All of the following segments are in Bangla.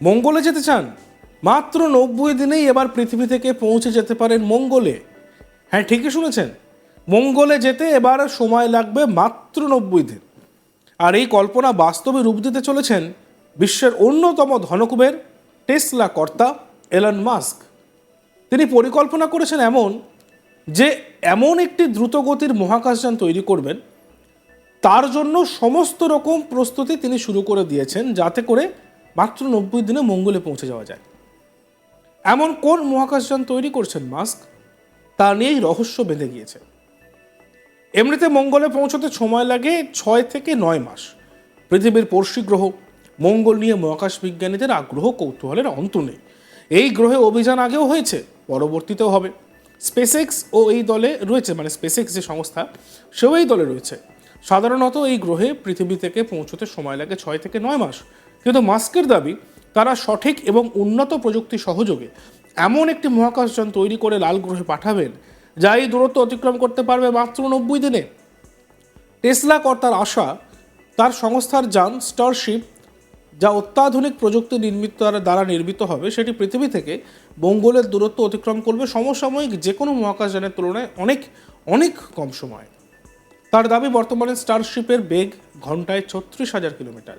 মঙ্গলে যেতে চান? মাত্র 90 দিনেই এবার পৃথিবী থেকে পৌঁছে যেতে পারেন মঙ্গলে। হ্যাঁ, ঠিকই শুনেছেন, মঙ্গলে যেতে এবার সময় লাগবে মাত্র 90 দিন। আর এই কল্পনা বাস্তবে রূপ দিতে চলেছেন বিশ্বের অন্যতম ধনকুবের টেসলা কর্তা এলন মাস্ক। তিনি পরিকল্পনা করেছেন এমন একটি দ্রুতগতির মহাকাশযান তৈরি করবেন, তার জন্য সমস্ত রকম প্রস্তুতি তিনি শুরু করে দিয়েছেন, যাতে করে মাত্র 90 দিনে মঙ্গলে পৌঁছে যাওয়া যায়। এমন কোন মহাকাশযান তৈরি করছেন মাস্ক, তা নিয়েই রহস্য বেঁধে গিয়েছে। এমনিতে মঙ্গলে পৌঁছতে সময় লাগে 6 থেকে 9 মাস। পৃথিবীর পড়শি গ্রহ মঙ্গল নিয়ে মহাকাশ বিজ্ঞানীদের আগ্রহ কৌতূহলের অন্ত নেই। এই গ্রহে অভিযান আগেও হয়েছে, পরবর্তীতেও হবে। স্পেসএক্স ও এই দলে রয়েছে, মানে স্পেসএক্স যে সংস্থা, সেও এই দলে রয়েছে। সাধারণত এই গ্রহে পৃথিবী থেকে পৌঁছতে সময় লাগে 6 থেকে 9 মাস। কিন্তু মাস্কের দাবি, তারা সঠিক এবং উন্নত প্রযুক্তি সহযোগে এমন একটি মহাকাশযান তৈরি করে লাল গ্রহে পাঠাবেন, যা এই দূরত্ব অতিক্রম করতে পারবে মাত্র 90 দিনে। টেসলা কর্তার আশা, তার সংস্থার যান স্টারশিপ, যা অত্যাধুনিক প্রযুক্তি দ্বারা নির্মিত হবে, সেটি পৃথিবী থেকে মঙ্গলের দূরত্ব অতিক্রম করবে সমসাময়িক যে কোনো মহাকাশযানের তুলনায় অনেক অনেক কম সময়। তার দাবি, বর্তমানে স্টারশিপের বেগ ঘন্টায় 36,000 কিলোমিটার,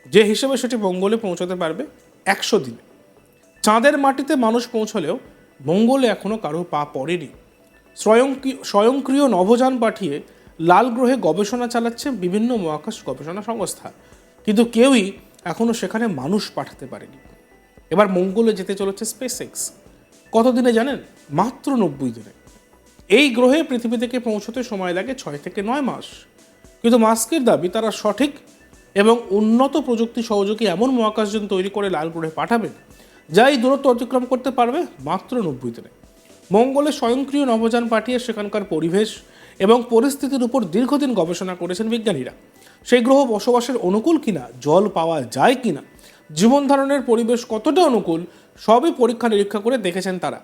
যে হিসেবে সেটি মঙ্গলে পৌঁছতে পারবে 100 দিনে। চাঁদের মাটিতে মানুষ পৌঁছলেও মঙ্গলে এখনও কারো পা পড়েনি। স্বয়ংক্রিয় নভোযান পাঠিয়ে লাল গ্রহে গবেষণা চালাচ্ছে বিভিন্ন মহাকাশ গবেষণা সংস্থা, কিন্তু কেউই এখনও সেখানে মানুষ পাঠাতে পারেনি। এবার মঙ্গলে যেতে চলেছে স্পেসএক্স। কতদিনে জানেন? মাত্র 90 দিনে। এই গ্রহে পৃথিবী থেকে পৌঁছতে সময় লাগে 6 থেকে 9 মাস। কিন্তু মাস্কের দাবি, তারা সঠিক এবং উন্নত প্রযুক্তি সহযোগী এমন মহাকাশযান তৈরি করে লাল গ্রহে পাঠাবেন, যা এই দূরত্ব অতিক্রম করতে পারবে মাত্র 90 দিনে। মঙ্গলে স্বয়ংক্রিয় নভোযান পাঠিয়ে সেখানকার পরিবেশ এবং পরিস্থিতির উপর দীর্ঘদিন গবেষণা করেছেন বিজ্ঞানীরা। সেই গ্রহ বসবাসের অনুকূল কিনা, জল পাওয়া যায় কিনা, জীবন ধারণের পরিবেশ কতটা অনুকূল, সবই পরীক্ষা নিরীক্ষা করে দেখেছেন তারা।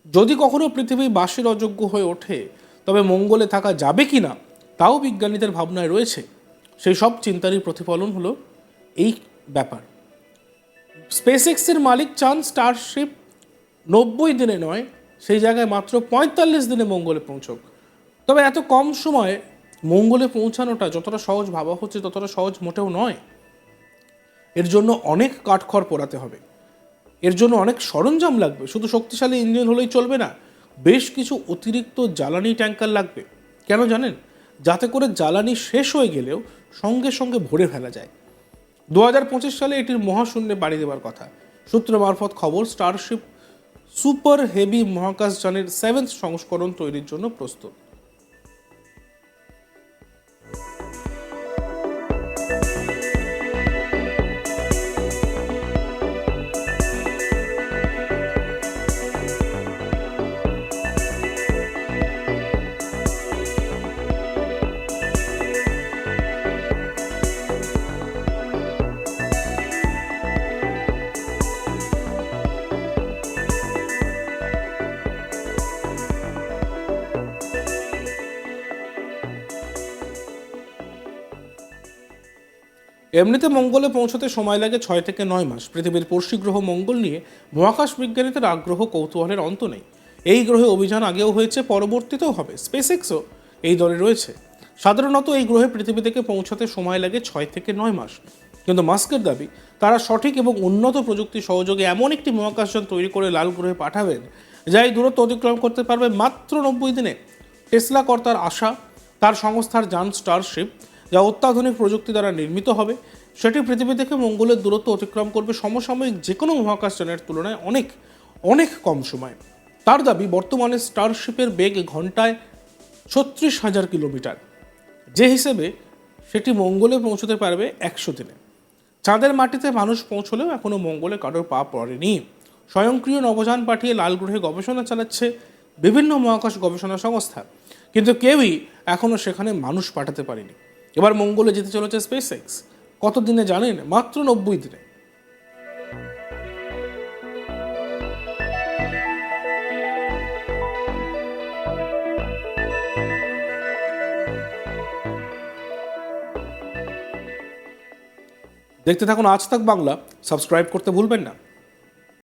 যদি কখনো পৃথিবী বাসের অযোগ্য হয়ে ওঠে, তবে মঙ্গলে থাকা যাবে কিনা, তাও বিজ্ঞানীদের ভাবনায় রয়েছে। সেই সব চিন্তারই প্রতিফলন হলো এই ব্যাপার। স্পেসএক্সের মালিক চান স্টারশিপ 90 দিনে নয়, সেই জায়গায় মাত্র 45 দিনে মঙ্গলে পৌঁছক। তবে এত কম সময়ে মঙ্গলে পৌঁছানোটা যতটা সহজ ভাবা হচ্ছে, ততটা সহজ মোটেও নয়। এর জন্য অনেক কাঠখড় পোড়াতে হবে, এর জন্য অনেক সরঞ্জাম লাগবে। শুধু শক্তিশালী ইঞ্জিন হলেই চলবে না, বেশ কিছু অতিরিক্ত জ্বালানি ট্যাঙ্কার লাগবে। কেন জানেন? যাতে করে জ্বালানি শেষ হয়ে গেলেও সঙ্গে সঙ্গে ভরে ফেলা যায়। 2025 সালে এটির মহাশূন্যে পাড়ি দেওয়ার কথা। সূত্র মারফত খবর, স্টারশিপ সুপার হেভি মহাকাশযানের 7th সংস্করণ তৈরির জন্য প্রস্তুত। এমনিতে মঙ্গলে পৌঁছতে সময় লাগে 6 থেকে 9 মাস। পৃথিবীর পড়শি গ্রহ মঙ্গল নিয়ে মহাকাশ বিজ্ঞানীদের আগ্রহ কৌতূহলের অন্ত নেই। এই গ্রহে অভিযান আগেও হয়েছে, পরবর্তীতেও হবে। স্পেসএক্সও এই দলে রয়েছে। সাধারণত এই গ্রহে পৃথিবী থেকে পৌঁছতে সময় লাগে 6 থেকে 9 মাস। কিন্তু মাস্কের দাবি, তারা সঠিক এবং উন্নত প্রযুক্তি সহযোগে এমন একটি মহাকাশযান তৈরি করে লাল গ্রহে পাঠাবেন, যা এই দূরত্ব অতিক্রম করতে পারবে মাত্র 90 দিনে। টেসলা কর্তার আশা, তার সংস্থার যান স্টারশিপ, যা অত্যাধুনিক প্রযুক্তি দ্বারা নির্মিত হবে, সেটি পৃথিবী থেকে মঙ্গলের দূরত্ব অতিক্রম করবে সমসাময়িক যে কোনো মহাকাশযানের তুলনায় অনেক অনেক কম সময়। তার দাবি, বর্তমানে স্টারশিপের বেগ ঘন্টায় 36,000 কিলোমিটার, যে হিসেবে সেটি মঙ্গলে পৌঁছতে পারবে 100 দিনে। চাঁদের মাটিতে মানুষ পৌঁছলেও এখনও মঙ্গলে কারোর পা পড়েনি। স্বয়ংক্রিয় নভোযান পাঠিয়ে লাল গ্রহে গবেষণা চালাচ্ছে বিভিন্ন মহাকাশ গবেষণা সংস্থা, কিন্তু কেউই এখনও সেখানে মানুষ পাঠাতে পারেনি। এবার মঙ্গলে যেতে চলেছে স্পেসএক্স। কত দিনে জানেন? মাত্র 90 দিনে। দেখতে থাকুন আজ তাক বাংলা, সাবস্ক্রাইব করতে ভুলবেন না।